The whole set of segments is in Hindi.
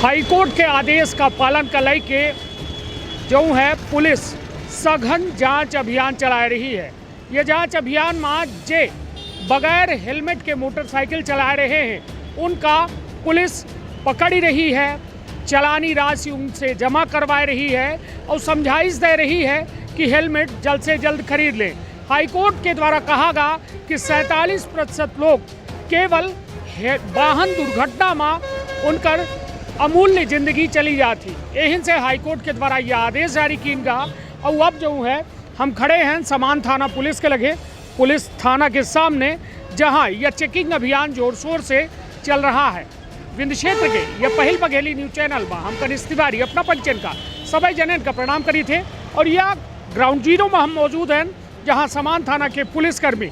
हाईकोर्ट के आदेश का पालन कर के जो है पुलिस सघन जांच अभियान चला रही है। ये जांच अभियान में जे बगैर हेलमेट के मोटरसाइकिल चला रहे हैं उनका पुलिस पकड़ रही है, चालानी राशि उनसे जमा करवा रही है और समझाइश दे रही है कि हेलमेट जल्द से जल्द खरीद लें। हाईकोर्ट के द्वारा कहा गया कि 47% लोग केवल वाहन दुर्घटना में उनकर अमूल्य जिंदगी चली जाती। यही से हाईकोर्ट के द्वारा यह आदेश जारी किया गया। और अब जो है हम खड़े हैं समान थाना पुलिस के लगे, पुलिस थाना के सामने, जहां यह चेकिंग अभियान जोर शोर से चल रहा है। विंध्य क्षेत्र के यह पहल बघेली न्यूज चैनल में हम कनिष्ठ तिवारी अपना पंचन का सभी जनन का प्रणाम करी थे। और यह ग्राउंड जीरो में हम मौजूद हैं जहां समान थाना के पुलिसकर्मी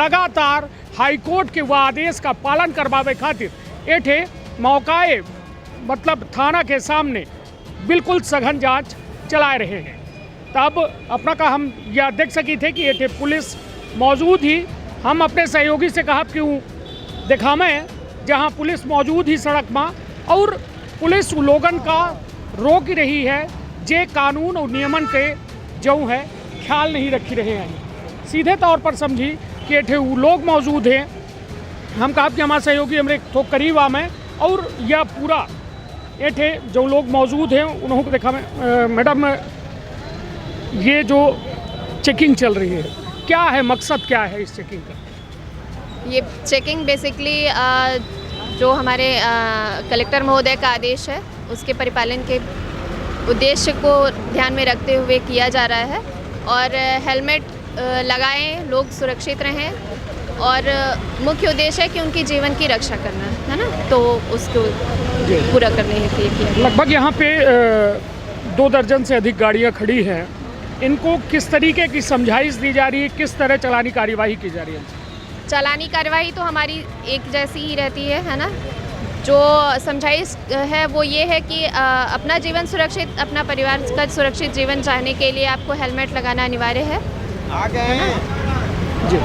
लगातार हाईकोर्ट के वह आदेश का पालन करवावे खातिर एठे मौकाए मतलब थाना के सामने बिल्कुल सघन जांच चला रहे हैं। तब अपना का हम यह देख सकी थे कि एठे पुलिस मौजूद ही हम अपने सहयोगी से कहा क्यों दिखावें जहां पुलिस मौजूद ही सड़क में और पुलिस लोगन का रोक रही है जे कानून और नियमन के जो है ख्याल नहीं रखी रहे हैं। सीधे तौर पर समझी कि एठे लोग मौजूद हैं। हम कहा कि हमारे सहयोगी हमारे थोक करीब में और यह पूरा एठे जो लोग मौजूद हैं उन्होंने को देखा में मैडम ये जो चेकिंग चल रही है क्या है, मकसद क्या है इस चेकिंग का? ये चेकिंग बेसिकली जो हमारे कलेक्टर महोदय का आदेश है उसके परिपालन के उद्देश्य को ध्यान में रखते हुए किया जा रहा है। और हेलमेट लगाएं, लोग सुरक्षित रहें और मुख्य उद्देश्य है कि उनकी जीवन की रक्षा करना है ना, तो उसको पूरा करने के लिए किया। लगभग यहाँ पे 2 दर्जन से अधिक गाड़ियाँ खड़ी हैं। इनको किस तरीके की समझाइश दी जा रही है, किस तरह चालानी कार्यवाही की जा रही है? चालानी कार्यवाही तो हमारी एक जैसी ही रहती है ना। जो समझाइश है वो ये है कि अपना जीवन सुरक्षित, अपना परिवार का सुरक्षित जीवन चाहने के लिए आपको हेलमेट लगाना अनिवार्य है। जी,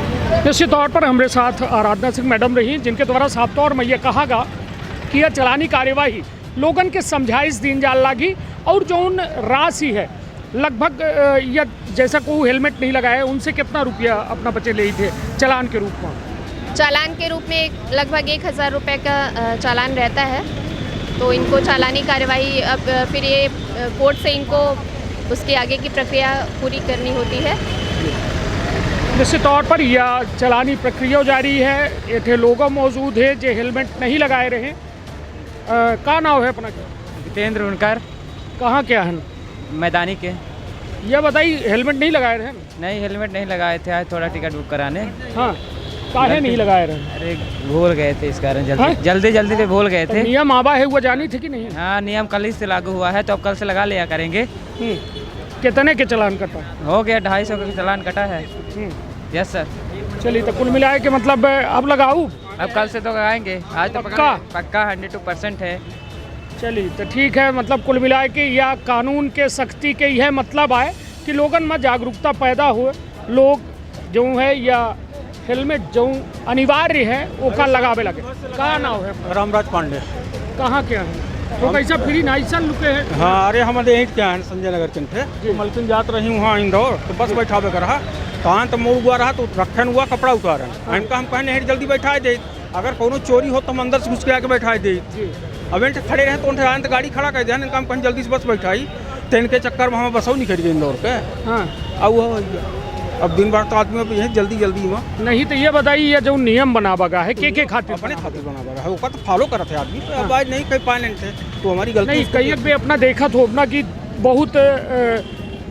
निश्चित तौर पर हमारे साथ आराधना सिंह मैडम रही जिनके द्वारा साफ तौर में यह कहा गया कि यह चालानी कार्यवाही लोगन के समझाइश दीन जाल लागी और जो उन राशि है लगभग या जैसा कोई हेलमेट नहीं लगाया उनसे कितना रुपया अपना बचे ले थे चालान के रूप में? चालान के रूप में लगभग 1000 रुपये का चालान रहता है। तो इनको चालानी कार्यवाही अब फिर ये कोर्ट से इनको उसके आगे की प्रक्रिया पूरी करनी होती है। निश्चित तौर पर यह चालानी प्रक्रिया जारी है। ये लोग मौजूद है जो हेलमेट नहीं लगाए रहे। का नाम है अपना? जितेंद्र उनकर। कहाँ क्या है? मैदानी के। यह बताइए हेलमेट नहीं लगाए रहे? नहीं, हेलमेट नहीं लगाए थे, आज थोड़ा टिकट बुक कराने। हाँ, काहे नहीं लगाए रहे? अरे भूल गए थे इस कारण, जल्दी से भूल गए थे। नियम आवा है हुआ जानी थी कि नहीं? हाँ, नियम कल ही से लागू हुआ है तो अब कल से लगा लिया करेंगे। कितने के चालान कटा? हो गया 250 का चालान कटा है। Yes sir. चलिए तो कुल मिलाए के मतलब अब लगाऊँ? अब कल से तो लगाएंगे, आज तो पक्का 100% है। चलिए तो ठीक है। मतलब कुल मिलाए के यह कानून के सख्ती के यह मतलब है कि लोगन में जागरूकता पैदा हो, लोग जो है या हेलमेट जो अनिवार्य है वो का लगावे लगे। कहाँ नाम है? रामराज पांडे। कहाँ क्या है? तो कैसा फ्री नाइसन लुके है? हाँ, अरे हमारे यहीं क्या है संजय नगर के थे मलकिन जात रही वहाँ इंदौर तो बस बैठावे कर रहा कहाँ तो मोड़ हुआ रहा तो रखन हुआ कपड़ा उतारा हमका हम कहने जल्दी बैठा दे, अगर कोनो चोरी हो तो हम अंदर से घुस के आके बैठा दे। अब इनके खड़े रहे तो गाड़ी खड़ा कर दिया, इनका हम कहीं जल्दी से बस बैठाई तो इनके चक्कर में हमें बसों नहीं खड़ी गई इंदौर के। हाँ, अब दिन भर तो आदमी यही जल्दी में नहीं। तो ये बताइए ये जो नियम बना बगा है के खातिर? अपने खातिर बना बगा है, वो तो फॉलो कर रहे थे आदमी। अब आज नहीं कहीं पाए थे तो हमारी गलती नहीं। कई भी अपना देखा थो अपना कि बहुत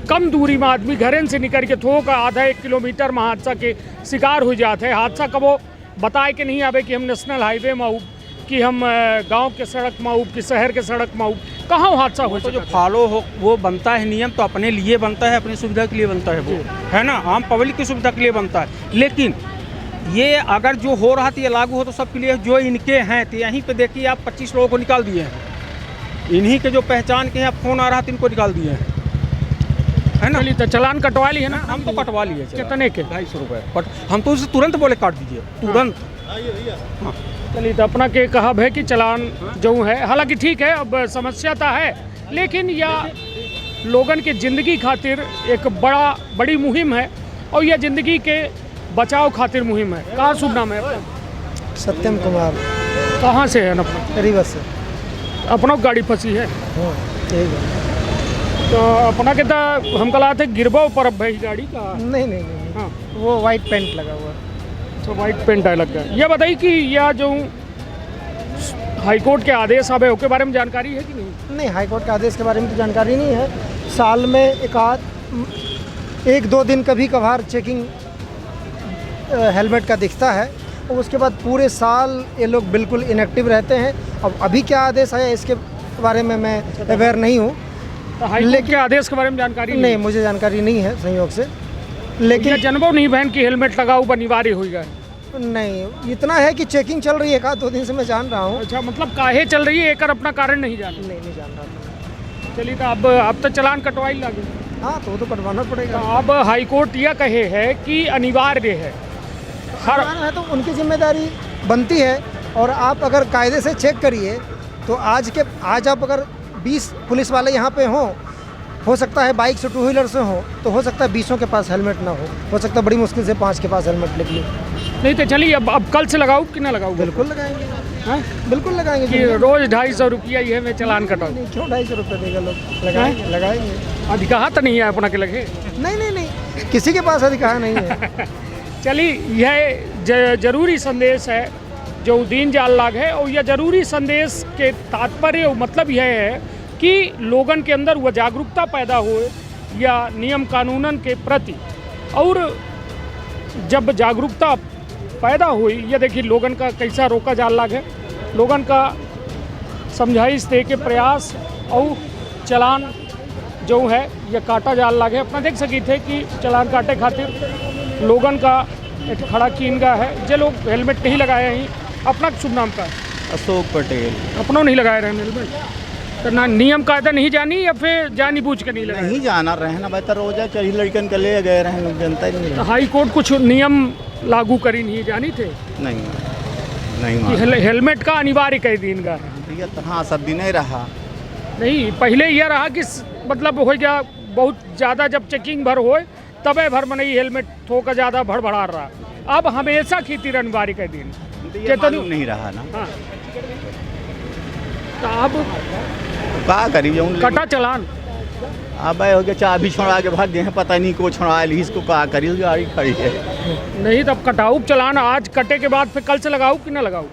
कम दूरी में आदमी घरे से निकल के थोक आधा 1 किलोमीटर में हादसा के शिकार हो जाते हैं। हादसा कबो बताए कि नहीं आवे कि हम नेशनल हाईवे में आऊँ कि हम गांव के सड़क में आऊँ कि शहर के सड़क में आऊँ, कहाँ हादसा हो? तो जो फॉलो हो वो बनता है नियम तो अपने लिए बनता है, अपनी सुविधा के लिए बनता है, वो है ना, आम पब्लिक की सुविधा के लिए बनता है। लेकिन ये अगर जो हो रहा था ये लागू हो तो सबके लिए। जो इनके हैं तो यहीं पे देखिए आप 25 लोगों को निकाल दिए हैं, इन्हीं के जो पहचान के हैं फ़ोन आ रहा था इनको निकाल दिए हैं, है ना। तो चालान कटवा लिए है ना? हम तो कटवा लिए। कितने के? 250 रुपये। हम तो उसे तुरंत बोले काट दीजिए, तुरंत। हाँ, चलिए तो अपना के कहब है कि चलान जो है हालांकि ठीक है, अब समस्या तो है, लेकिन यह लोगन के ज़िंदगी खातिर एक बड़ी मुहिम है और यह ज़िंदगी के बचाव खातिर मुहिम है। कहाँ शुभ नाम है अपना? सत्यम कुमार। कहाँ से है अपना? रीवा से। अपना गाड़ी फंसी है? हाँ ठीक है। तो अपना के तो हम कल आते गिरबो पर अब भाई गाड़ी का नहीं हाँ वो वाइट पेंट लगा हुआ। तो वाइट पेंट है लग गया। यह बताइए कि यह जो हाईकोर्ट के आदेश आवे उसके बारे में जानकारी है कि नहीं? नहीं, हाईकोर्ट के आदेश के बारे में तो जानकारी नहीं है। साल में एक दो दिन कभी कभार चेकिंग हेलमेट का दिखता है और उसके बाद पूरे साल ये लोग बिल्कुल इनएक्टिव रहते हैं। अब अभी क्या आदेश आया इसके बारे में मैं अवेयर नहीं हूँ। तो हाईकोर्ट के आदेश के बारे में जानकारी नहीं, मुझे जानकारी नहीं है संयोग से। लेकिन जन्मों नहीं बहन की हेलमेट लगाओ अनिवार्य हो गया? नहीं, इतना है कि चेकिंग चल रही है, का 2 दिन से मैं जान रहा हूँ। अच्छा, मतलब काहे चल रही है एक अपना कारण नहीं जान? नहीं जान रहा था। चलिए तो अब तो चलान कटवाई लगे। हाँ तो वो तो कटवाना पड़ेगा। तो अब हाईकोर्ट यह कहे है कि अनिवार्य है, हर है तो उनकी जिम्मेदारी बनती है। और आप अगर कायदे से चेक करिए तो आज आप अगर 20 पुलिस वाले यहाँ पे हो सकता है बाइक से 2 व्हीलर से हो, तो हो सकता है 20 के पास हेलमेट ना हो सकता है बड़ी मुश्किल से 5 के पास हेलमेट निकले। नहीं तो चलिए अब कल से लगाऊँ कि ना लगाऊँ? बिल्कुल लगाएंगे। हाँ बिल्कुल लगाएंगे कि रोज 250 रुपया ये मैं चलान कटाऊँ? नहीं, क्यों 250 रुपये देगा लोग? लगाएंगे। अधिकार तो नहीं है अपना के लगे? नहीं, किसी के पास अधिकार नहीं है। चलिए यह जरूरी संदेश है जो दीन जाल लाग है, और यह जरूरी संदेश के तात्पर्य और मतलब यह है कि लोगन के अंदर वह जागरूकता पैदा हो या नियम कानूनन के प्रति। और जब जागरूकता पैदा हुई, यह देखिए लोगन का कैसा रोका जाल लाग है, लोगन का समझाइश दे के प्रयास और चलान जो है यह काटा जाल लाग है। अपना देख सकी थे कि चलान काटे खातिर लोगन का एक खड़ा कीनगा है, जो लोग हेलमेट नहीं लगाए हैं। अपना शुभ नाम का? अशोक पटेल। अपनों नहीं लगाए रहे हेलमेट? तो ना नियम कायदा नहीं जानी या फिर जानी बूझ के नहीं लगाए? नहीं जाना रहे ना बेहतर रोजा चढ़ी लड़कन के ले गए रहे लोग, जनता ही नहीं। तो हाई कोर्ट कुछ नियम लागू करी नहीं जानी थे नहीं हेलमेट का अनिवार्य कई दिन का है? हाँ सब दिन ही रहा। नहीं, पहले यह रहा कि मतलब हो गया बहुत ज़्यादा, जब चेकिंग भर हो तबे भर में नहीं हेलमेट थोड़ा ज़्यादा भड़बड़ा रहा। अब हमेशा खेती अनिवार्य कई दिन तो नहीं रहा ना। हाँ तो अब का करी कटा चलान? अब हो गया चाबी छोड़ा के भाग गए हैं, पता नहीं को छोड़ा इसको का करी, गाड़ी खड़ी है। नहीं तब कटाऊ चलान आज कटे के बाद फिर कल से लगाऊँ कि ना लगाऊँ?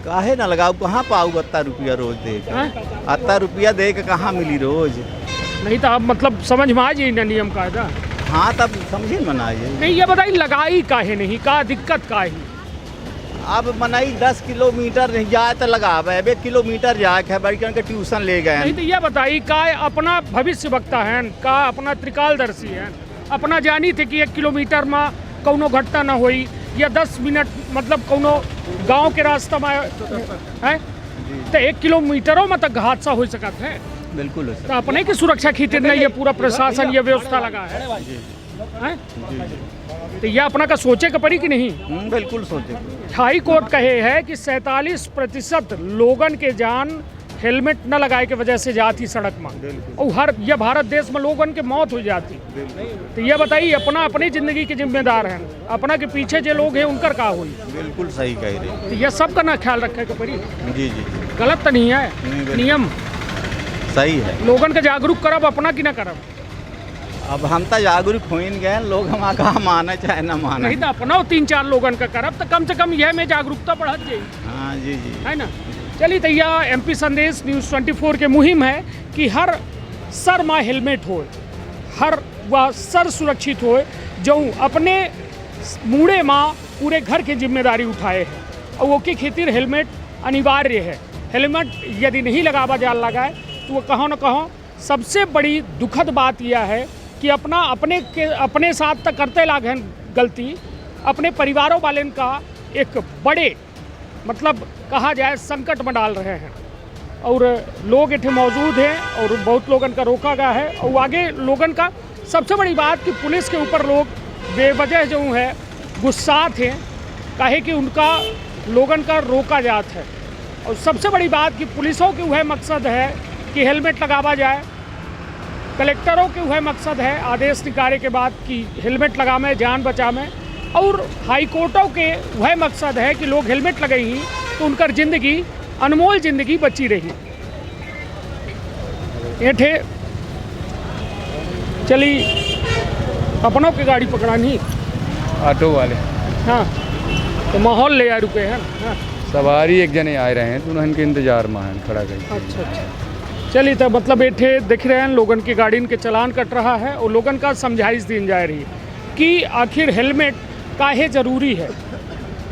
काहे ना लगाओ, कहाँ पाऊँ 80 रुपया रोज दे के? 80 रुपया दे के कहाँ मिली रोज? नहीं तो अब मतलब समझ में आ जाइए ना नियम कायदा। हाँ तब समझे मनाइए। नहीं ये बताइए लगाई काहे नहीं, का दिक्कत का ही? अब मनाई 10 किलोमीटर नहीं जाए तो लगावे, 1 किलोमीटर जाए है बड़कन के ट्यूशन ले गए। नहीं तो ये बताइए का अपना भविष्य वक्ता है, का अपना त्रिकालदर्शी है, अपना जानी थे कि 1 किलोमीटर में कौनो घटना ना होई या 10 मिनट मतलब कौनो गांव के रास्ता में है तो 1 किलोमीटरों में तक हादसा हो सकता है। बिल्कुल तो अपने की सुरक्षा खातिर नहीं ये पूरा प्रशासन ये व्यवस्था लगा है। तो यह अपना का सोचे का पड़ी कि नहीं? बिल्कुल सोचे। हाई कोर्ट कहे है कि 47% लोगन के जान हेलमेट न लगाए के वजह से जाती सड़क में, और यह भारत देश में लोगन के मौत हो जाती। तो यह बताइए अपना अपनी जिंदगी के जिम्मेदार हैं, अपना के पीछे जो लोग हैं उनकर का हुई? बिल्कुल सही कह रहे। तो यह सब का ना ख्याल रखे के पड़ी। जी गलत तो नहीं है, नियम सही है। लोगन के जागरूक करब अपना कि ना करब? अब हम तो जागरूक हो गए, लोग हम कहा माने चाहे ना माने। नहीं तो अपना 3-4 लोगन का करब तो कम से कम यह में जागरूकता बढ़त जाए। हाँ जी है ना। चलिए तो यह MP संदेश न्यूज़ 24 के मुहिम है कि हर सर में हेलमेट हो, हर वह सर सुरक्षित हो जो अपने मुड़े में पूरे घर की जिम्मेदारी उठाए है, और वो की खातिर हेलमेट अनिवार्य है। हेलमेट यदि नहीं लगावा जा लगाए तो वो कहो न कहो सबसे बड़ी दुखद बात यह है कि अपने साथ तक करते लागे गलती, अपने परिवारों वाले का एक बड़े मतलब कहा जाए संकट में डाल रहे हैं। और लोग इतने मौजूद हैं और बहुत लोगन का रोका गया है। और आगे लोगन का सबसे बड़ी बात कि पुलिस के ऊपर लोग बेवजह जो है गुस्सा थे, काहे कि उनका लोगन का रोका जात है। और सबसे बड़ी बात कि पुलिसों की वह मकसद है कि हेलमेट लगावा जाए, कलेक्टरों के वह मकसद है आदेश निकाले के बाद कि हेलमेट लगावे जान बचावे, और हाई कोर्टों के वह मकसद है कि लोग हेलमेट लगे ही तो उनकर ज़िंदगी, अनमोल ज़िंदगी बची रही। एठे चली अपनों की गाड़ी पकड़ानी ऑटो वाले। हाँ, तो माहौल ले आए रुपये हैं। हाँ, सवारी एक जने आ रहे हैं तो उनके इंतजार में हैं खड़ा कर। अच्छा अच्छा, चलिए तो मतलब एठे देख रहे हैं लोगन की गाड़ी के चलान कट रहा है और लोगन का समझाइश दी जा रही है कि आखिर हेलमेट काहे ज़रूरी है।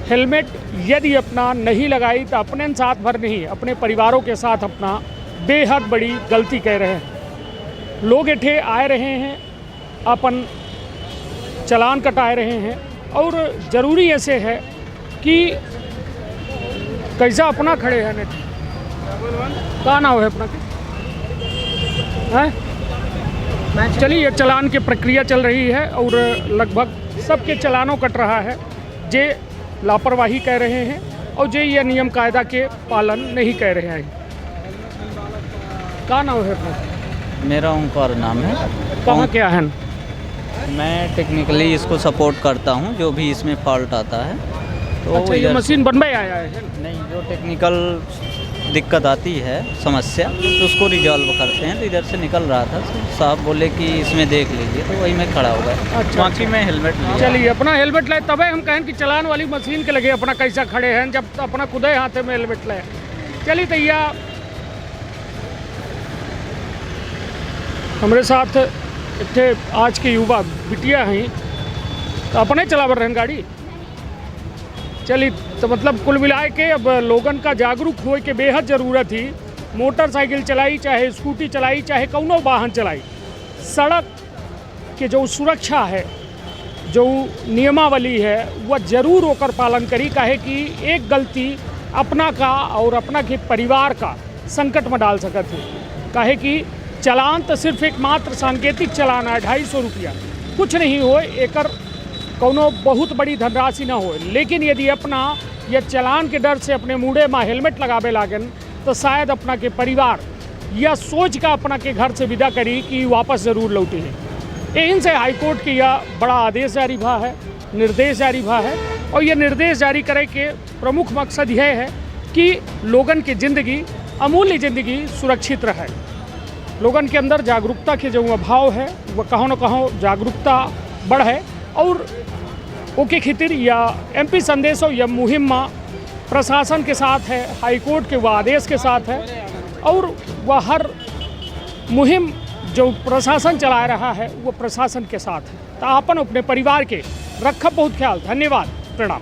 हेलमेट यदि अपना नहीं लगाई तो अपने साथ भर नहीं, अपने परिवारों के साथ अपना बेहद बड़ी गलती कह रहे हैं। लोग एठे आए रहे हैं, अपन चलान कटाए रहे हैं, और ज़रूरी ऐसे है कि कैसा अपना खड़े हैं नेट कहाँ ना हो है अपना है। चलिए ये चलान की प्रक्रिया चल रही है और लगभग सबके चलानों कट रहा है। जे लापरवाही कह रहे हैं और जे ये नियम कायदा के पालन नहीं कह रहे हैं। कहाँ ना हो है अपना? मेरा ओंकार नाम है। कहाँ क्या है? मैं टेक्निकली इसको सपोर्ट करता हूँ, जो भी इसमें फॉल्ट आता है तो अच्छा, ये मशीन बनवाई आया है? नहीं, जो टेक्निकल दिक्कत आती है समस्या तो उसको रिजॉल्व करते हैं। तो इधर से निकल रहा था, साहब बोले कि इसमें देख लीजिए, तो वही मैं खड़ा हो गया। अच्छा, बाकी मैं हेलमेट लिया। चलिए अपना हेलमेट लाए तबे हम कहें कि चलान वाली मशीन के लगे अपना कैसा खड़े हैं जब अपना खुदे हाथ में हेलमेट लाए। चलिए तैया हमारे साथ इतने आज के युवा बिटिया हैं तो अपने चलावर रहें गाड़ी। चलिए तो मतलब कुल मिलाए के अब लोगन का जागरूक होए के बेहद ज़रूरत ही। मोटरसाइकिल चलाई चाहे स्कूटी चलाई चाहे कौनो वाहन चलाई, सड़क के जो सुरक्षा है, जो नियमावली है, वह जरूर होकर पालन करी। काहे कि एक गलती अपना का और अपना के परिवार का संकट में डाल सकत है। काहे कि चलान तो सिर्फ एक मात्र सांकेतिक चलान है, 250 रुपया, कुछ नहीं हो, एकर कौनो बहुत बड़ी धनराशि ना हो। लेकिन यदि अपना यह चलान के डर से अपने मुँहे में हेलमेट लगावे लागन तो शायद अपना के परिवार यह सोच का अपना के घर से विदा करी कि वापस ज़रूर लौटी है। यहीं से हाईकोर्ट की यह बड़ा आदेश जारी भा है, निर्देश जारी भा है, और यह निर्देश जारी करे के प्रमुख मकसद यह है कि लोगन की ज़िंदगी, अमूल्य ज़िंदगी सुरक्षित रहे। लोगन के अंदर जागरूकता के जो अभाव है वह कहीं न कहीं जागरूकता बढ़े, और ओके खितिर या MP संदेशों या मुहिम प्रशासन के साथ है, हाईकोर्ट के वह आदेश के साथ है, और वह हर मुहिम जो प्रशासन चला रहा है वो प्रशासन के साथ है। तो अपन अपने परिवार के रखब बहुत ख्याल। धन्यवाद, प्रणाम।